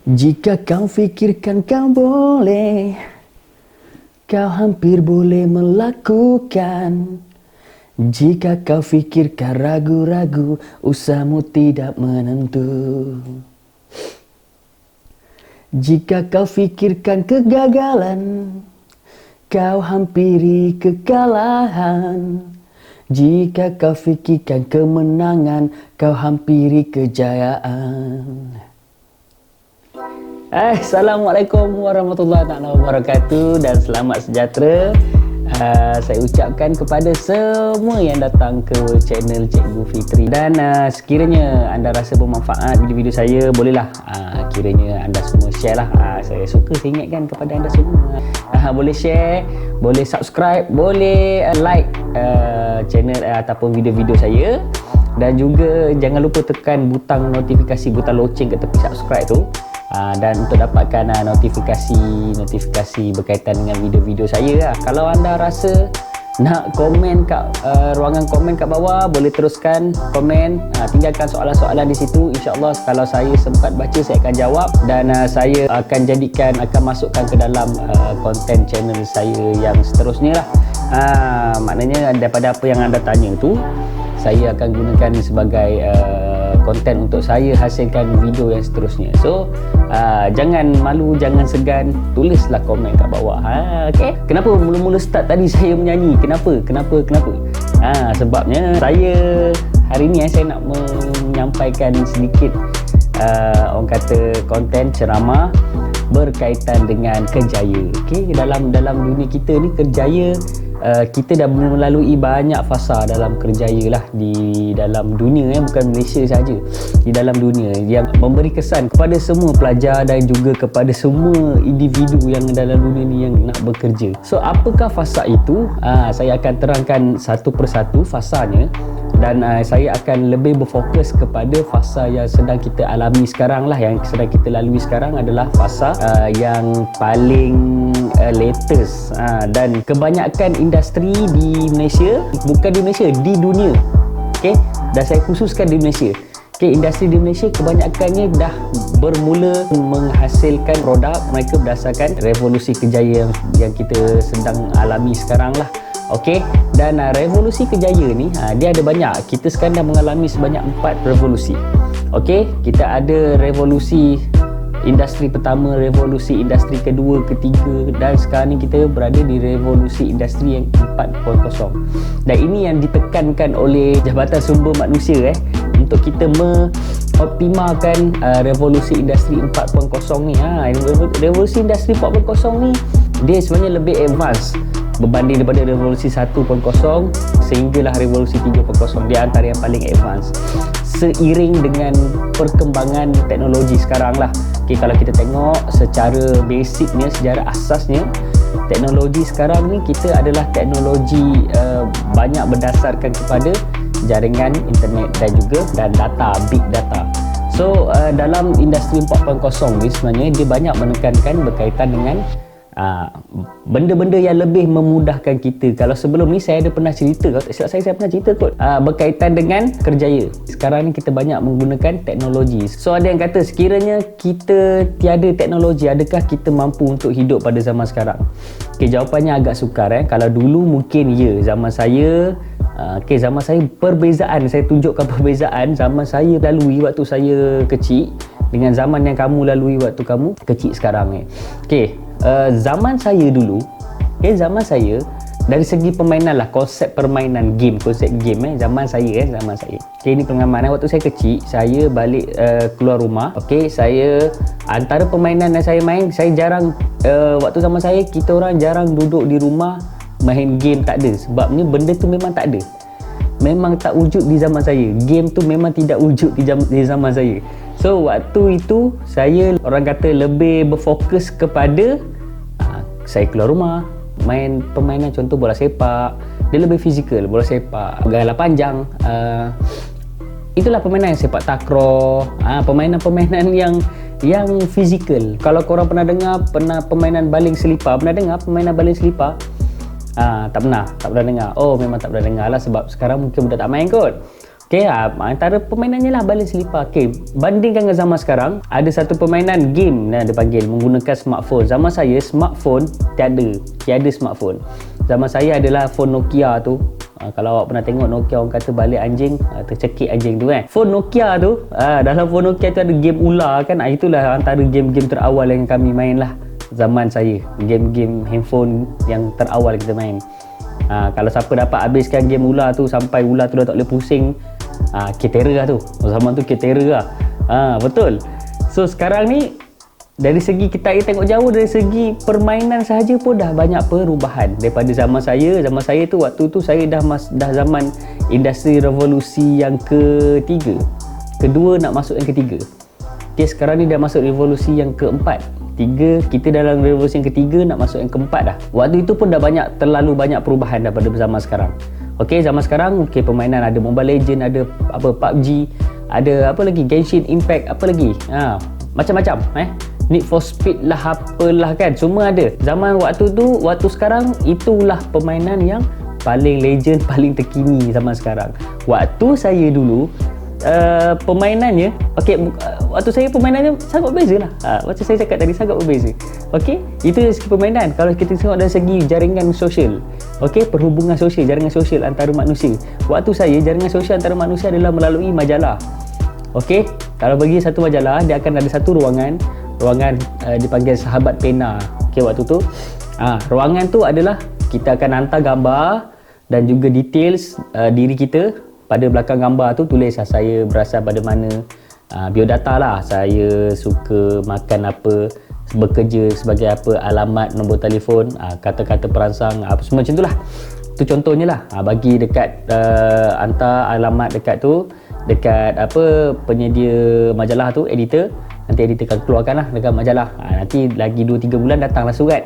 Jika kau fikirkan kau boleh, kau hampir boleh melakukan. Jika kau fikirkan ragu-ragu, usahamu tidak menentu. Jika kau fikirkan kegagalan, kau hampiri kekalahan. Jika kau fikirkan kemenangan, kau hampiri kejayaan. Assalamualaikum warahmatullahi wabarakatuh dan selamat sejahtera. Saya ucapkan kepada semua yang datang ke channel Cikgu Fitri. Dan sekiranya anda rasa bermanfaat video-video saya, bolehlah kiranya anda semua share lah. Saya suka saya ingatkan kepada anda semua. Boleh share, boleh subscribe, boleh like channel ataupun video-video saya. Dan juga jangan lupa tekan butang notifikasi, butang loceng kat tepi subscribe tu. Dan untuk dapatkan notifikasi berkaitan dengan video-video saya. Kalau anda rasa nak komen kat ruangan komen kat bawah, boleh teruskan komen, tinggalkan soalan-soalan di situ. InsyaAllah kalau saya sempat baca, saya akan jawab. Dan saya akan masukkan ke dalam konten channel saya yang seterusnya lah. Maknanya daripada apa yang anda tanya tu, saya akan gunakan sebagai konten untuk saya hasilkan video yang seterusnya. So jangan malu, jangan segan, tulislah komen kat bawah. Okay? Kenapa mula-mula start tadi saya menyanyi? Kenapa? Sebabnya saya hari ni saya nak menyampaikan sedikit orang kata konten ceramah berkaitan dengan kerjaya. Okay? Dalam dunia kita ni, kerjaya, kita dah melalui banyak fasa dalam kerjaya lah di dalam dunia, bukan Malaysia saja, di dalam dunia, yang memberi kesan kepada semua pelajar dan juga kepada semua individu yang dalam dunia ni yang nak bekerja. So apakah fasa itu? Saya akan terangkan satu persatu fasanya. Dan saya akan lebih berfokus kepada fasa yang sedang kita alami sekarang lah. Yang sedang kita lalui sekarang adalah fasa yang paling latest. Dan kebanyakan industri di Malaysia, bukan di Malaysia, di dunia. Okay? Dan saya khususkan di Malaysia. Okay, industri di Malaysia kebanyakannya dah bermula menghasilkan produk mereka berdasarkan revolusi kerjaya yang kita sedang alami sekarang lah. Okey, dan revolusi kerjaya ni dia ada banyak. Kita sekarang dah mengalami sebanyak 4 revolusi. Okey, kita ada revolusi industri pertama, revolusi industri kedua, ketiga, dan sekarang ni kita berada di revolusi industri yang 4.0. Dan ini yang ditekankan oleh Jabatan Sumber Manusia untuk kita mengoptimalkan revolusi industri 4.0 ni. Revolusi industri 4.0 ni dia sebenarnya lebih advance berbanding daripada revolusi 1.0 sehinggalah revolusi 3.0. Dia antara yang paling advance seiring dengan perkembangan teknologi sekarang lah. Okay, kalau kita tengok secara basicnya, secara asasnya, teknologi sekarang ni kita adalah teknologi banyak berdasarkan kepada jaringan internet dan data, big data. So dalam industri 4.0 ni sebenarnya dia banyak menekankan berkaitan dengan benda-benda yang lebih memudahkan kita. Kalau sebelum ni saya ada pernah cerita, kalau tak silap saya pernah cerita kot, berkaitan dengan kerjaya. Sekarang ni kita banyak menggunakan teknologi. So ada yang kata, sekiranya kita tiada teknologi, adakah kita mampu untuk hidup pada zaman sekarang? Okay, jawapannya agak sukar. Kalau dulu mungkin ya, zaman saya zaman saya perbezaan, saya tunjukkan perbezaan zaman saya lalui waktu saya kecil dengan zaman yang kamu lalui waktu kamu kecil sekarang. Zaman saya dulu, zaman saya dari segi permainan lah, konsep permainan game, zaman saya. Ini pengalaman waktu saya kecil, saya balik keluar rumah. Saya antara permainan yang saya main, saya jarang waktu zaman saya, kita orang jarang duduk di rumah main game, tak ada. Sebabnya benda tu memang tak ada, memang tak wujud di zaman saya. Game tu memang tidak wujud di zaman saya. So waktu itu saya, orang kata, lebih berfokus kepada saya keluar rumah main permainan, contoh bola sepak. Dia lebih fizikal, bola sepak, gala panjang, itulah permainan sepak takraw, permainan-permainan yang fizikal. Kalau korang pernah dengar permainan baling selipar, pernah dengar permainan baling selipar? Tak pernah dengar. Oh, memang tak pernah dengar lah, sebab sekarang mungkin budak tak main kot. Okay, antara permainannya lah balon selipar. Okay, bandingkan dengan zaman sekarang, ada satu permainan game dia panggil menggunakan smartphone. Zaman saya smartphone tiada smartphone. Zaman saya adalah phone Nokia tu. Kalau awak pernah tengok Nokia, orang kata balik anjing, tercekik anjing tu kan. Phone Nokia tu, dalam phone Nokia tu ada game ular kan. Itulah antara game-game terawal yang kami main lah zaman saya. Game-game handphone yang terawal kita main. Kalau siapa dapat habiskan game ular tu sampai ular tu dah tak boleh pusing, ketera lah tu. Zaman tu ketera lah. Betul. So sekarang ni dari segi kita tengok jauh, dari segi permainan sahaja pun dah banyak perubahan daripada zaman saya. Zaman saya tu waktu tu saya dah zaman industri revolusi yang kedua nak masuk yang ketiga. Okay, sekarang ni dah masuk revolusi yang keempat. Kita dalam revolusi yang ketiga nak masuk yang keempat dah. Waktu itu pun dah terlalu banyak perubahan daripada zaman sekarang. Okey, zaman sekarang permainan ada Mobile Legend, ada PUBG, ada apa lagi, Genshin Impact, apa lagi, macam-macam Need for Speed lah, apalah kan, semua ada. Zaman waktu sekarang itulah permainan yang paling legend, paling terkini zaman sekarang. Waktu saya dulu permainannya, waktu saya permainannya sangat berbeza lah. Macam saya cakap tadi, sangat berbeza. Itu dari segi permainan. Kalau kita tengok dari segi jaringan sosial, perhubungan sosial, jaringan sosial antara manusia. Waktu saya, jaringan sosial antara manusia adalah melalui majalah. Kalau bagi satu majalah, dia akan ada satu ruangan dipanggil sahabat pena. Waktu tu ruangan tu adalah kita akan hantar gambar dan juga details diri kita. Pada belakang gambar tu tulis saya berasal pada mana, biodata lah, saya suka makan apa, bekerja sebagai apa, alamat, nombor telefon, kata-kata perangsang, apa semua macam tu lah. Tu contohnya lah. Bagi dekat hantar alamat dekat tu, dekat penyedia majalah tu, editor. Nanti editor akan keluarkan lah dekat majalah. Nanti lagi 2-3 bulan datanglah surat.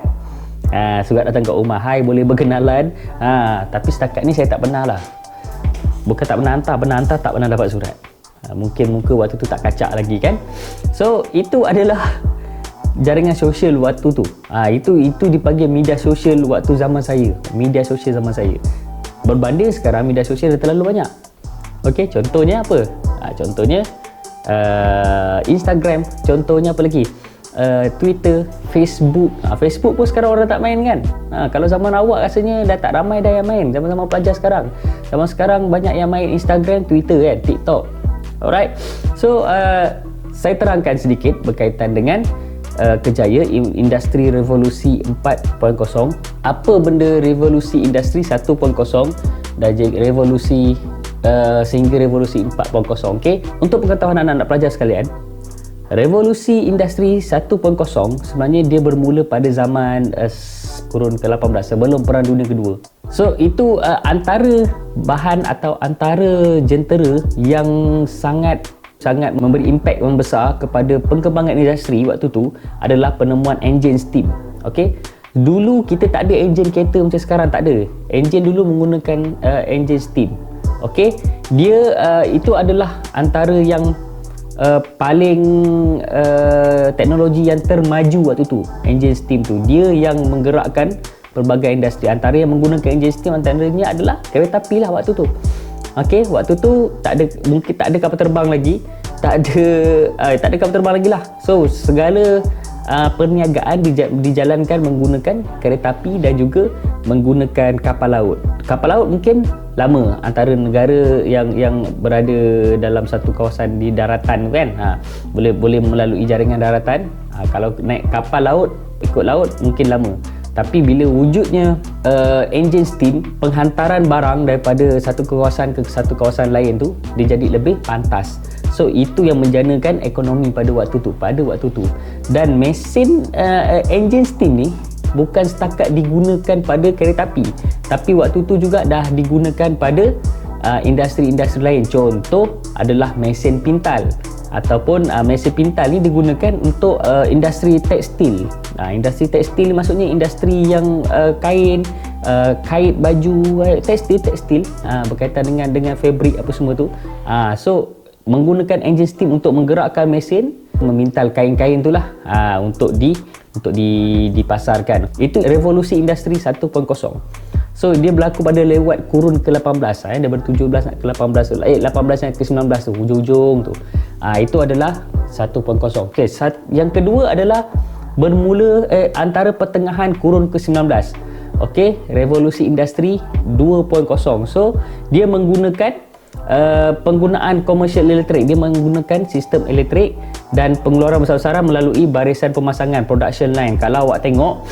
Surat datang kat rumah, hai boleh berkenalan. Tapi setakat ni saya tak pernah lah. Bukan tak pernah hantar, tak pernah dapat surat. Mungkin muka waktu tu tak kacak lagi kan. So itu adalah jaringan sosial waktu tu. Itu dipanggil media sosial waktu zaman saya. Media sosial zaman saya. Berbanding sekarang media sosial dah terlalu banyak. Contohnya apa? Contohnya Instagram. Contohnya apa lagi? Twitter, Facebook. Facebook pun sekarang orang tak main kan. Kalau zaman awak rasanya dah tak ramai dah yang main. Zaman-zaman pelajar sekarang. Zaman sekarang banyak yang main Instagram, Twitter kan, TikTok. Alright. So saya terangkan sedikit berkaitan dengan kejaya industri revolusi 4.0. Apa benda revolusi industri 1.0 dan revolusi sehingga revolusi 4.0. Untuk pengetahuan anak-anak pelajar sekalian, revolusi industri 1.0 sebenarnya dia bermula pada zaman kurun ke-18 sebelum Perang Dunia Kedua. So itu antara bahan atau antara jentera yang sangat memberi impak yang besar kepada perkembangan industri waktu tu adalah penemuan enjin steam. Dulu kita tak ada enjin kereta macam sekarang, tak ada. Enjin dulu menggunakan enjin steam. Dia itu adalah antara yang paling teknologi yang termaju waktu tu. Enjin steam tu dia yang menggerakkan pelbagai industri. Antara yang menggunakan enjin steam antaranya adalah kereta api lah waktu tu. Waktu tu mungkin tak ada kapal terbang lagi, tak ada kapal terbang lagi lah. So segala perniagaan dijalankan menggunakan kereta api dan juga menggunakan kapal laut. Kapal laut mungkin lama antara negara yang berada dalam satu kawasan di daratan kan. Boleh melalui jaringan daratan. Kalau naik kapal laut, ikut laut mungkin lama. Tapi bila wujudnya enjin steam, penghantaran barang daripada satu kawasan ke satu kawasan lain tu dia jadi lebih pantas. So itu yang menjanakan ekonomi pada waktu tu. Dan mesin enjin steam ni bukan setakat digunakan pada kereta api, tapi waktu tu juga dah digunakan pada industri-industri lain. Contoh adalah mesin pintal, ataupun mesin pintal ni digunakan untuk industri tekstil. Industri tekstil maksudnya industri yang kain, kait baju, tekstil berkaitan dengan fabrik apa semua tu. So menggunakan enjin steam untuk menggerakkan mesin memintal kain-kain itulah untuk dipasarkan. Itu revolusi industri 1.0. So dia berlaku pada lewat kurun ke-18, daripada 17 nak ke 18 tu, 18 nak ke 19 tu, hujung-hujung tu. Itu adalah 1.0. Okey, yang kedua adalah bermula antara pertengahan kurun ke-19. Okey, revolusi industri 2.0. So dia menggunakan penggunaan commercial elektrik. Dia menggunakan sistem elektrik dan pengeluaran besar-besaran melalui barisan pemasangan, production line. Kalau awak tengok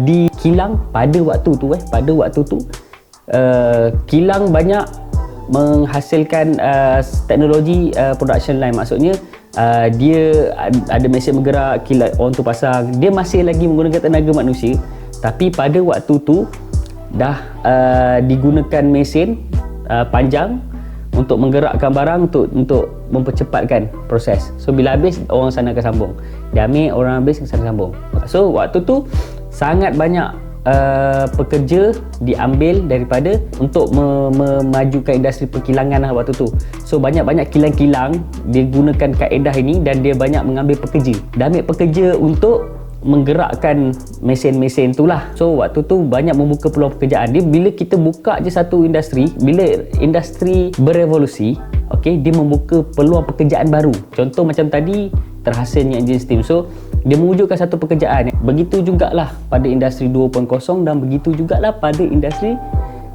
di kilang pada waktu tu kilang banyak menghasilkan teknologi production line. Maksudnya dia ada mesin bergerak, kilat orang tu pasang, dia masih lagi menggunakan tenaga manusia, tapi pada waktu tu dah digunakan mesin panjang untuk menggerakkan barang, untuk mempercepatkan proses. So bila habis, orang sana akan sambung, dia ambil, orang habis sana sambung. So waktu tu sangat banyak pekerja diambil daripada untuk memajukan industri perkilangan lah waktu tu. So banyak-banyak kilang-kilang dia gunakan kaedah ini dan dia banyak mengambil pekerja. Dia ambil pekerja untuk menggerakkan mesin-mesin tu lah. So waktu tu banyak membuka peluang pekerjaan. Dia bila kita buka je satu industri, bila industri berevolusi, okey, dia membuka peluang pekerjaan baru. Contoh macam tadi, terhasilnya enjin steam. So dia mewujudkan satu pekerjaan. Begitu jugalah pada industri 2.0 dan begitu jugalah pada industri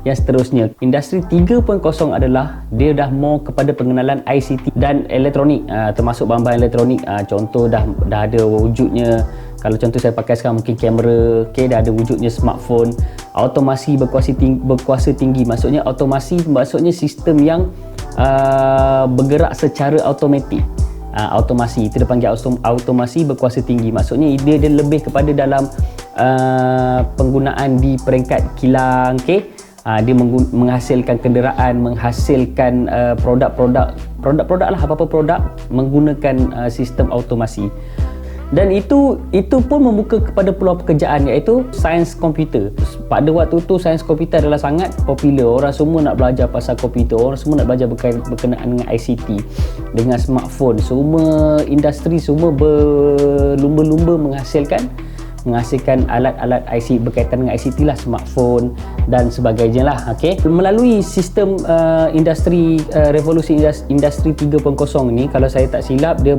yang seterusnya. Industri 3.0 adalah dia dah more kepada pengenalan ICT dan elektronik, termasuk bahan-bahan elektronik. Contoh dah ada wujudnya, kalau contoh saya pakai sekarang mungkin kamera, okay, dah ada wujudnya smartphone. Automasi berkuasa tinggi, maksudnya automasi maksudnya sistem yang bergerak secara automatik. Automasi itu dia panggil automasi berkuasa tinggi, maksudnya dia lebih kepada dalam penggunaan di peringkat kilang, okay? Dia menghasilkan kenderaan, menghasilkan produk-produk lah, apa-apa produk menggunakan sistem automasi. Dan itu pun membuka kepada peluang pekerjaan, iaitu sains komputer. Pada waktu tu sains komputer adalah sangat popular. Orang semua nak belajar pasal komputer, orang semua nak belajar berkenaan dengan ICT, dengan smartphone. Semua industri semua berlumba-lumba menghasilkan alat-alat ICT berkaitan dengan ICT lah, smartphone dan sebagainya lah. Okay? Melalui sistem revolusi industri 3.0 ni, kalau saya tak silap, dia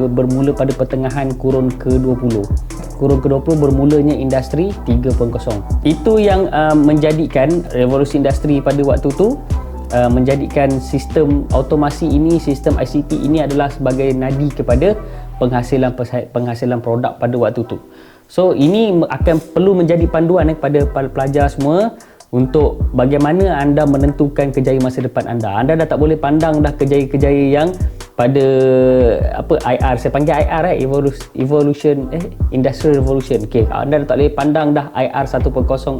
bermula pada pertengahan kurun ke-20. Kurun ke-20 bermulanya industri 3.0. Itu yang menjadikan revolusi industri pada waktu tu, menjadikan sistem automasi ini, sistem ICT ini adalah sebagai nadi kepada penghasilan produk pada waktu tu. So ini akan perlu menjadi panduan kepada pelajar semua untuk bagaimana anda menentukan kejayaan masa depan anda. Anda dah tak boleh pandang dah kejayaan yang pada IR, saya panggil IR Industrial Revolution. Okey, anda dah tak boleh pandang dah IR 1.0,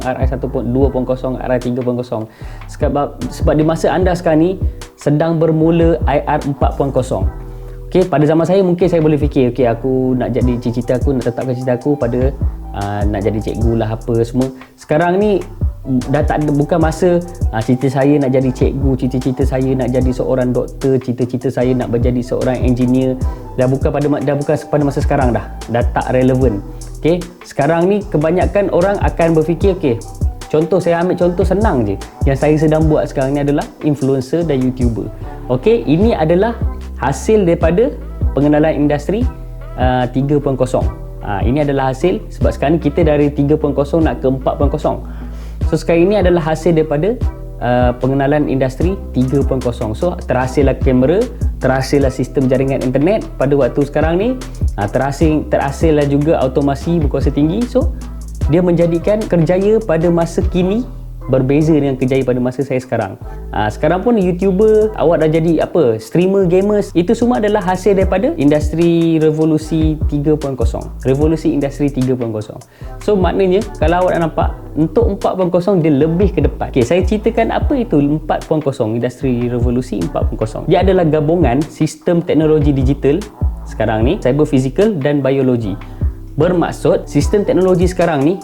IR 1.2.0, IR 3.0. Sebab di masa anda sekarang ni sedang bermula IR 4.0. Okay, pada zaman saya mungkin saya boleh fikir, okay, aku nak jadi cita-cita aku, nak tetapkan cita aku pada nak jadi cikgu lah apa semua. Sekarang ni dah tak ada, bukan masa cita saya nak jadi cikgu, cita-cita saya nak jadi seorang doktor, cita-cita saya nak menjadi seorang engineer. Dah bukan pada masa sekarang dah tak relevan. Okay, sekarang ni kebanyakan orang akan berfikir, okay, contoh saya ambil contoh senang je yang saya sedang buat sekarang ni adalah influencer dan YouTuber. Okay, ini adalah hasil daripada pengenalan industri 3.0. Ini adalah hasil, sebab sekarang ni kita dari 3.0 nak ke 4.0. So sekarang ini adalah hasil daripada pengenalan industri 3.0. So terhasillah kamera, terhasillah sistem jaringan internet pada waktu sekarang ni, terhasillah juga automasi berkuasa tinggi. So dia menjadikan kerjaya pada masa kini berbeza dengan kejayaan pada masa saya sekarang. Sekarang pun YouTuber, awak dah jadi streamer, gamers, itu semua adalah hasil daripada industri revolusi 3.0. Revolusi industri 3.0. So maknanya kalau awak dah nampak, untuk 4.0 dia lebih ke depan. Okay, saya ceritakan apa itu 4.0, industri revolusi 4.0. Dia adalah gabungan sistem teknologi digital sekarang ni, cyber physical dan biologi. Bermaksud sistem teknologi sekarang ni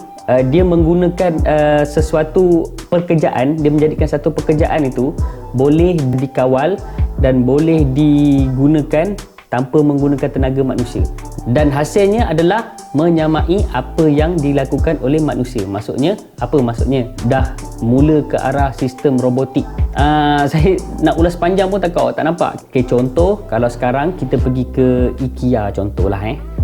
dia menggunakan sesuatu pekerjaan, dia menjadikan satu pekerjaan itu boleh dikawal dan boleh digunakan tanpa menggunakan tenaga manusia. dan hasilnya adalah menyamai apa yang dilakukan oleh manusia. Maksudnya apa? Maksudnya dah mula ke arah sistem robotik. Saya nak ulas panjang pun tak nampak. Okay, contoh kalau sekarang kita pergi ke IKEA contohlah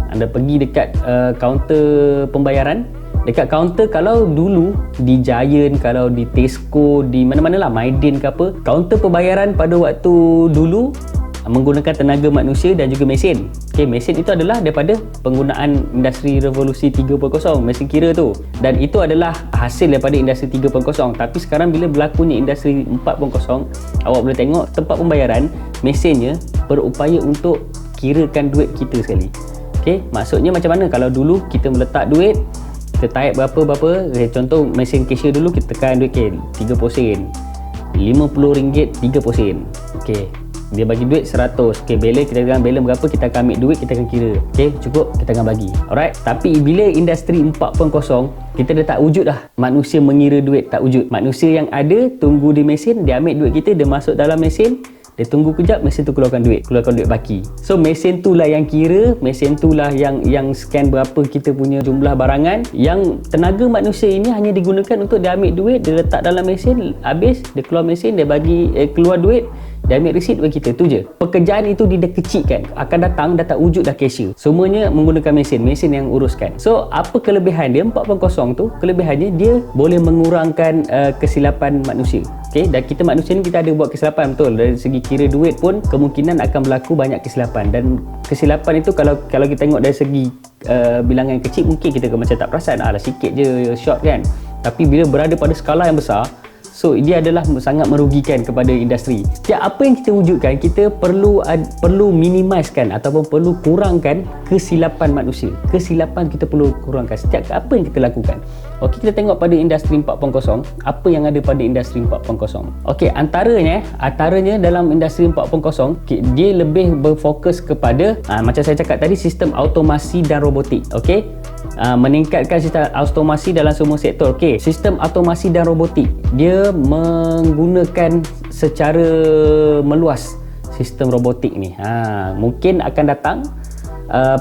anda pergi dekat kaunter pembayaran. Dekat kaunter, kalau dulu di Giant, kalau di Tesco, di mana-mana lah, Maidin ke apa, kaunter pembayaran pada waktu dulu menggunakan tenaga manusia dan juga mesin. Okay, mesin itu adalah daripada penggunaan industri revolusi 3.0, mesin kira tu. Dan itu adalah hasil daripada industri 3.0. Tapi sekarang bila berlakunya industri 4.0, awak boleh tengok tempat pembayaran, mesinnya berupaya untuk kirakan duit kita sekali. Okay, maksudnya macam mana? Kalau dulu kita meletak duit, kita type berapa, contoh mesin cashier dulu kita tekan duit, okay, 30 sen, RM50 30 sen. Okay, dia bagi duit 100. Okay, balance kita tekan balance berapa, kita akan ambil duit, kita akan kira. Okay, cukup, kita akan bagi. Alright, tapi bila industri 4.0, kita dah tak wujud dah manusia mengira duit, tak wujud. Manusia yang ada tunggu di mesin, dia ambil duit kita, dia masuk dalam mesin, dia tunggu kejap, mesin tu keluarkan duit baki. So mesin tu lah yang kira, mesin tu lah yang scan berapa kita punya jumlah barangan. Yang tenaga manusia ini hanya digunakan untuk dia ambil duit, dia letak dalam mesin, habis dia keluar mesin, dia bagi keluar duit, dia ambil resit bagi kita, tu je. Pekerjaan itu dikecilkan, akan datang dah tak wujud dah cashier, semuanya menggunakan mesin yang uruskan. So apa kelebihan dia 4.0 tu? Kelebihannya dia boleh mengurangkan kesilapan manusia. Okay, dan kita manusia ni kita ada buat kesilapan, betul. Dari segi kira duit pun kemungkinan akan berlaku banyak kesilapan, dan kesilapan itu kalau kita tengok dari segi bilangan kecil mungkin kita macam tak perasan, alah sikit je short kan. Tapi bila berada pada skala yang besar, so dia adalah sangat merugikan kepada industri. Setiap apa yang kita wujudkan, kita perlu minimizekan ataupun perlu kurangkan kesilapan manusia. Kesilapan kita perlu kurangkan setiap apa yang kita lakukan. Okey, kita tengok pada industri 4.0, apa yang ada pada industri 4.0. Okey, antaranya dalam industri 4.0, dia lebih berfokus kepada macam saya cakap tadi, sistem automasi dan robotik. Okey, meningkatkan sistem automasi dalam semua sektor. Okey, sistem automasi dan robotik dia menggunakan secara meluas sistem robotik ni. Mungkin akan datang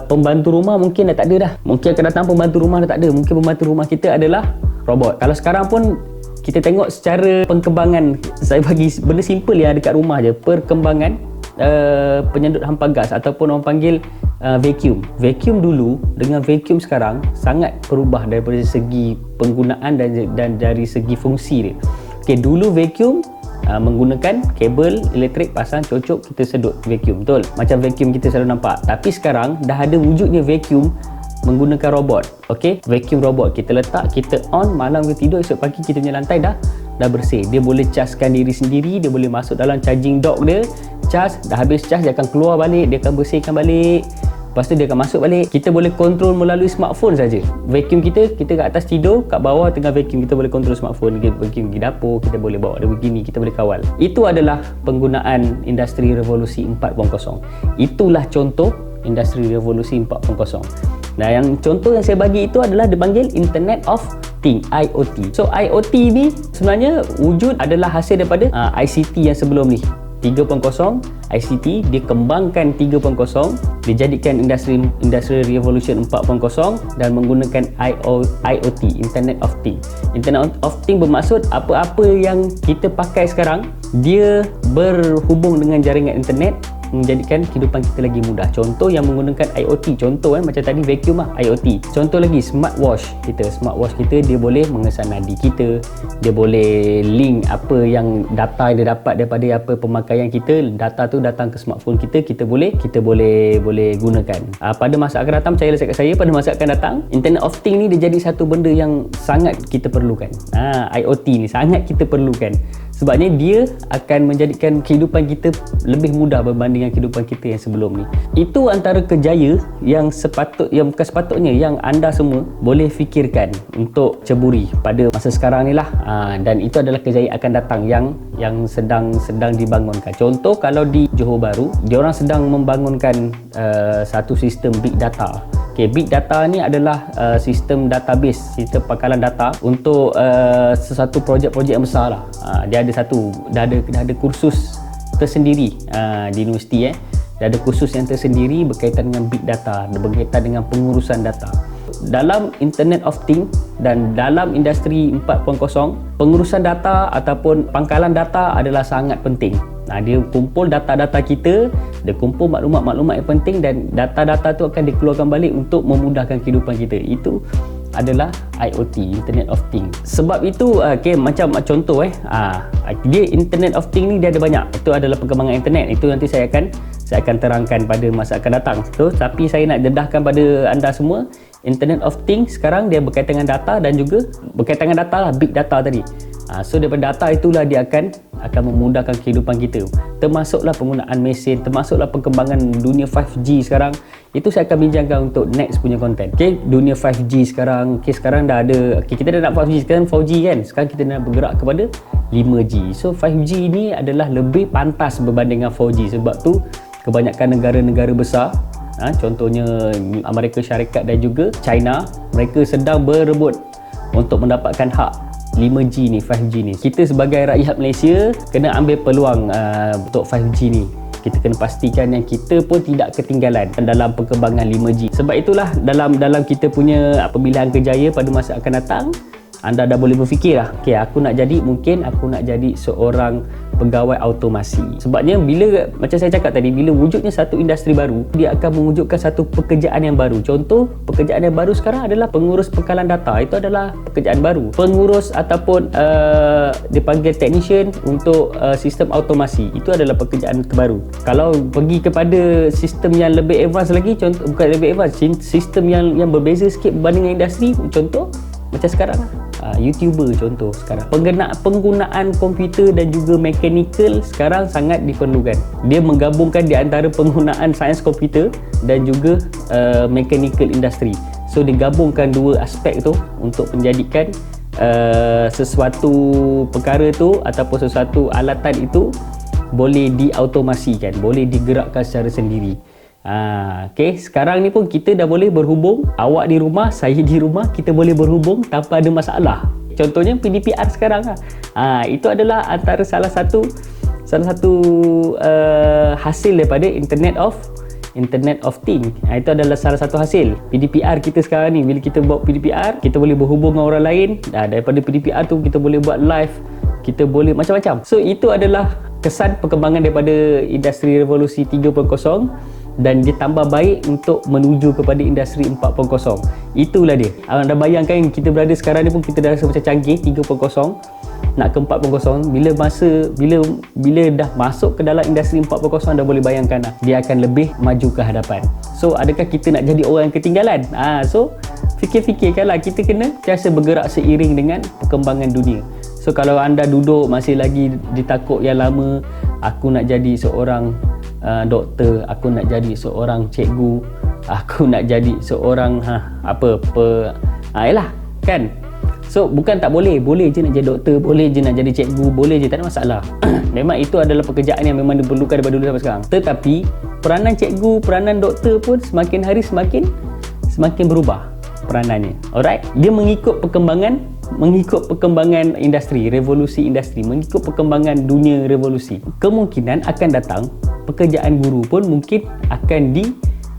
pembantu rumah, mungkin dah tak ada dah. Mungkin akan datang pembantu rumah dah tak ada. Mungkin pembantu rumah kita adalah robot. Kalau sekarang pun kita tengok secara perkembangan, saya bagi benda simple yang dekat rumah je, perkembangan penyedut hampa gas ataupun orang panggil vacuum. Vacuum dulu dengan vacuum sekarang sangat berubah daripada segi penggunaan dan dari segi fungsi dia. Okay, dulu vacuum menggunakan kabel elektrik, pasang, cocok, kita sedut vacuum, betul? Macam vacuum kita selalu nampak. Tapi sekarang dah ada wujudnya vacuum menggunakan robot. Okey, vacuum robot kita letak, kita on, malam kita tidur, esok pagi kita punya lantai dah bersih. Dia boleh chargekan diri sendiri, dia boleh masuk dalam charging dock dia, charge, dah habis charge dia akan keluar balik, dia akan bersihkan balik. Lepas tu dia akan masuk balik. Kita boleh kontrol melalui smartphone saja. Vacuum kita kat atas tidur, kat bawah tengah vacuum, kita boleh kontrol smartphone. Kita vacuum pergi dapur, kita boleh bawa dia begini, kita boleh kawal. Itu adalah penggunaan industri revolusi 4.0. Itulah contoh industri revolusi 4.0. Nah, yang contoh yang saya bagi itu adalah dipanggil Internet of Things, IoT. So IoT ni sebenarnya wujud adalah hasil daripada ICT yang sebelum ni. 3.0 ICT dikembangkan 3.0, dijadikan industri revolution 4.0 dan menggunakan IoT, Internet of Things. Internet of Things bermaksud apa-apa yang kita pakai sekarang dia berhubung dengan jaringan internet, menjadikan kehidupan kita lagi mudah. Contoh yang menggunakan IoT, contoh macam tadi vacuum IoT. Contoh lagi smartwatch kita dia boleh mengesan nadi kita, dia boleh link apa yang data yang dia dapat daripada apa pemakaian kita, data tu datang ke smartphone kita boleh gunakan. Pada masa akan datang, percayalah kat saya, pada masa akan datang Internet of Things ni dia jadi satu benda yang sangat kita perlukan. IoT ni sangat kita perlukan. Sebabnya dia akan menjadikan kehidupan kita lebih mudah berbanding dengan kehidupan kita yang sebelum ni. Itu antara kejayaan yang bukan sepatutnya yang anda semua boleh fikirkan untuk ceburi pada masa sekarang ni lah. Dan itu adalah kejayaan akan datang yang sedang dibangunkan. Contoh kalau di Johor Bahru, diorang sedang membangunkan satu sistem big data. Okay, big data ni adalah sistem database, sistem pangkalan data untuk sesuatu projek-projek yang besar lah. Dia ada dah ada kursus tersendiri di universiti. Dia ada kursus yang tersendiri berkaitan dengan big data, berkaitan dengan pengurusan data. Dalam Internet of Things dan dalam industri 4.0, pengurusan data ataupun pangkalan data adalah sangat penting. Dia kumpul data-data kita, dia kumpul maklumat-maklumat yang penting, dan data-data tu akan dikeluarkan balik untuk memudahkan kehidupan kita. Itu adalah IoT, Internet of Things. Sebab itu macam contoh dia Internet of Things ni dia ada banyak. Itu adalah perkembangan internet. Itu nanti saya akan terangkan pada masa akan datang. Tapi saya nak dedahkan pada anda semua, Internet of Things sekarang dia berkaitan dengan data dan juga berkaitan dengan data lah, big data tadi. So daripada data itulah dia akan memudahkan kehidupan kita. Termasuklah penggunaan mesin, termasuklah perkembangan dunia 5G sekarang. Itu saya akan bincangkan untuk next punya konten. Dunia 5G sekarang, sekarang dah ada, kita dah nak 5G, sekarang 4G kan. Sekarang kita nak bergerak kepada 5G. So 5G ni adalah lebih pantas berbanding dengan 4G. Sebab tu kebanyakan negara-negara besar, contohnya Amerika Syarikat dan juga China, mereka sedang berebut untuk mendapatkan hak 5G ni, 5G ni. Kita sebagai rakyat Malaysia kena ambil peluang untuk 5G ni. Kita kena pastikan yang kita pun tidak ketinggalan dalam perkembangan 5G. Sebab itulah dalam kita punya pemilihan kerjaya pada masa akan datang, anda dah boleh berfikir lah, aku nak jadi seorang pegawai automasi. Sebabnya bila, macam saya cakap tadi, bila wujudnya satu industri baru, dia akan mewujudkan satu pekerjaan yang baru. Contoh, pekerjaan yang baru sekarang adalah pengurus pangkalan data. Itu adalah pekerjaan baru. Pengurus ataupun dipanggil technician untuk sistem automasi. Itu adalah pekerjaan terbaru. Kalau pergi kepada sistem yang lebih advance lagi, contoh, bukan lebih advance, sistem yang berbeza sikit berbanding dengan industri, contoh macam sekarang YouTuber contoh sekarang. Penggunaan komputer dan juga mechanical sekarang sangat diperlukan. Dia menggabungkan di antara penggunaan sains komputer dan juga mechanical industry. So digabungkan dua aspek tu untuk menjadikan sesuatu perkara tu ataupun sesuatu alatan itu boleh diautomasikan, boleh digerakkan secara sendiri. Sekarang ni pun kita dah boleh berhubung, awak di rumah, saya di rumah, kita boleh berhubung tanpa ada masalah. Contohnya PDPR sekarang itu adalah antara salah satu hasil daripada Internet of Things. Itu adalah salah satu hasil PDPR kita sekarang ni. Bila kita buat PDPR, kita boleh berhubung dengan orang lain. Daripada PDPR tu kita boleh buat live, kita boleh macam-macam. So itu adalah kesan perkembangan daripada industri revolusi 3.0 dan dia tambah baik untuk menuju kepada industri 4.0. Itulah dia. Anda bayangkan kita berada sekarang ni pun kita dah rasa macam canggih 3.0 nak ke 4.0. Bila dah masuk ke dalam industri 4.0, anda boleh bayangkan dia akan lebih maju ke hadapan. So adakah kita nak jadi orang yang ketinggalan? So fikir-fikirkanlah, kita kena biasa bergerak seiring dengan perkembangan dunia. So kalau anda duduk masih lagi ditakut yang lama, aku nak jadi seorang doktor, aku nak jadi seorang cikgu, aku nak jadi seorang yalah kan. So bukan tak boleh, boleh je nak jadi doktor, boleh je nak jadi cikgu, boleh je, tak ada masalah. Memang itu adalah pekerjaan yang memang diperlukan daripada dulu sampai sekarang. Tetapi peranan cikgu, peranan doktor pun semakin hari semakin berubah peranannya. Alright, dia mengikut perkembangan industri, revolusi industri, mengikut perkembangan dunia revolusi. Kemungkinan akan datang pekerjaan guru pun mungkin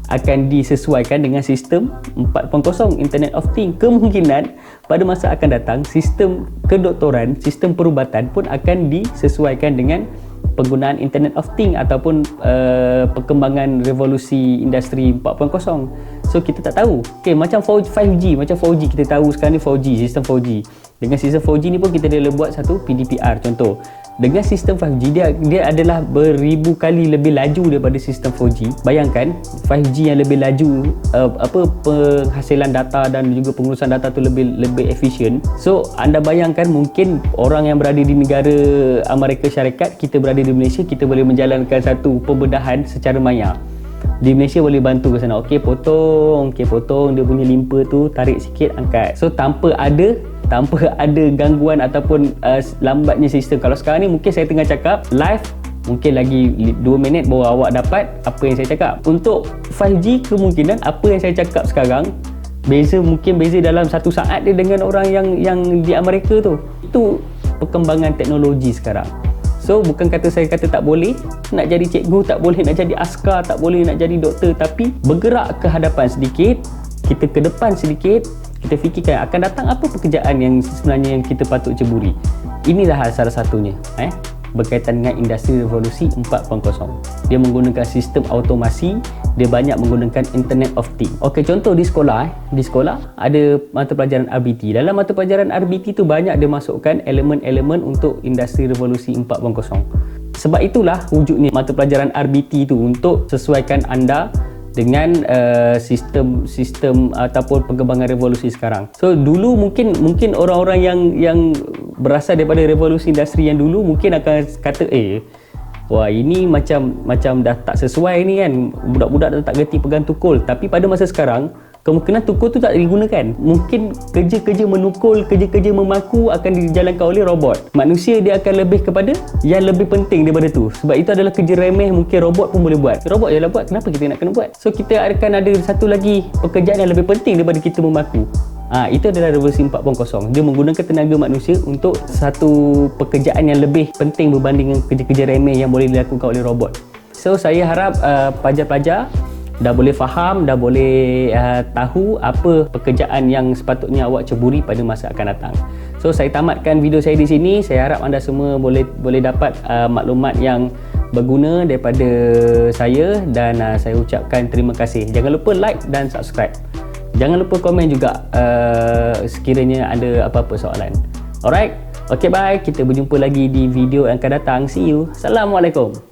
akan disesuaikan dengan sistem 4.0 Internet of Things. Kemungkinan pada masa akan datang sistem kedoktoran, sistem perubatan pun akan disesuaikan dengan penggunaan Internet of Things ataupun perkembangan revolusi industri 4.0. So kita tak tahu. Macam 5G, kita tahu sekarang ni 4G, sistem 4G. Dengan sistem 4G ni pun kita boleh buat satu PDPR contoh. Dengan sistem 5G dia adalah beribu kali lebih laju daripada sistem 4G. Bayangkan 5G yang lebih laju, penghasilan data dan juga pengurusan data tu lebih efisien. So anda bayangkan mungkin orang yang berada di negara Amerika Syarikat, kita berada di Malaysia, kita boleh menjalankan satu pembedahan secara maya. Di Malaysia boleh bantu ke sana. Potong dia punya limpa tu, tarik sikit, angkat. So tanpa ada gangguan ataupun lambatnya sistem. Kalau sekarang ni mungkin saya tengah cakap live, mungkin lagi 2 minit baru awak dapat apa yang saya cakap. Untuk 5G kemungkinan apa yang saya cakap sekarang mungkin beza dalam 1 saat dia dengan orang yang di Amerika tu. Itu perkembangan teknologi sekarang. So bukan kata saya kata tak boleh nak jadi cikgu, tak boleh nak jadi askar, tak boleh nak jadi doktor, tapi bergerak ke hadapan sedikit, kita ke depan sedikit, kita fikirkan akan datang apa pekerjaan yang sebenarnya yang kita patut ceburi. Inilah salah satunya berkaitan dengan industri revolusi 4.0. Dia menggunakan sistem automasi, dia banyak menggunakan Internet of Things. Okey, contoh di sekolah ada mata pelajaran RBT. Dalam mata pelajaran RBT tu banyak dia masukkan elemen-elemen untuk industri revolusi 4.0. Sebab itulah wujudnya mata pelajaran RBT tu, untuk sesuaikan anda dengan sistem ataupun perkembangan revolusi sekarang. So dulu mungkin orang-orang yang berasal daripada revolusi industri yang dulu mungkin akan kata wah ini macam dah tak sesuai ni kan, budak-budak dah tak gerti pegang tukul. Tapi pada masa sekarang kemungkinan tukul tu tak digunakan. Mungkin kerja-kerja menukul, kerja-kerja memaku akan dijalankan oleh robot. Manusia dia akan lebih kepada yang lebih penting daripada tu. Sebab itu adalah kerja remeh, mungkin robot pun boleh buat. Robot je lah buat, kenapa kita nak kena buat? So kita akan ada satu lagi pekerjaan yang lebih penting daripada kita memaku. Itu adalah revolusi 4.0. Dia menggunakan tenaga manusia untuk satu pekerjaan yang lebih penting berbanding dengan kerja-kerja remeh yang boleh dilakukan oleh robot. So saya harap pelajar-pelajar dah boleh faham, dah boleh tahu apa pekerjaan yang sepatutnya awak ceburi pada masa akan datang. So saya tamatkan video saya di sini. Saya harap anda semua boleh dapat maklumat yang berguna daripada saya, dan saya ucapkan terima kasih. Jangan lupa like dan subscribe. Jangan lupa komen juga sekiranya ada apa-apa soalan. Alright, okay, bye. Kita berjumpa lagi di video yang akan datang. See you. Assalamualaikum.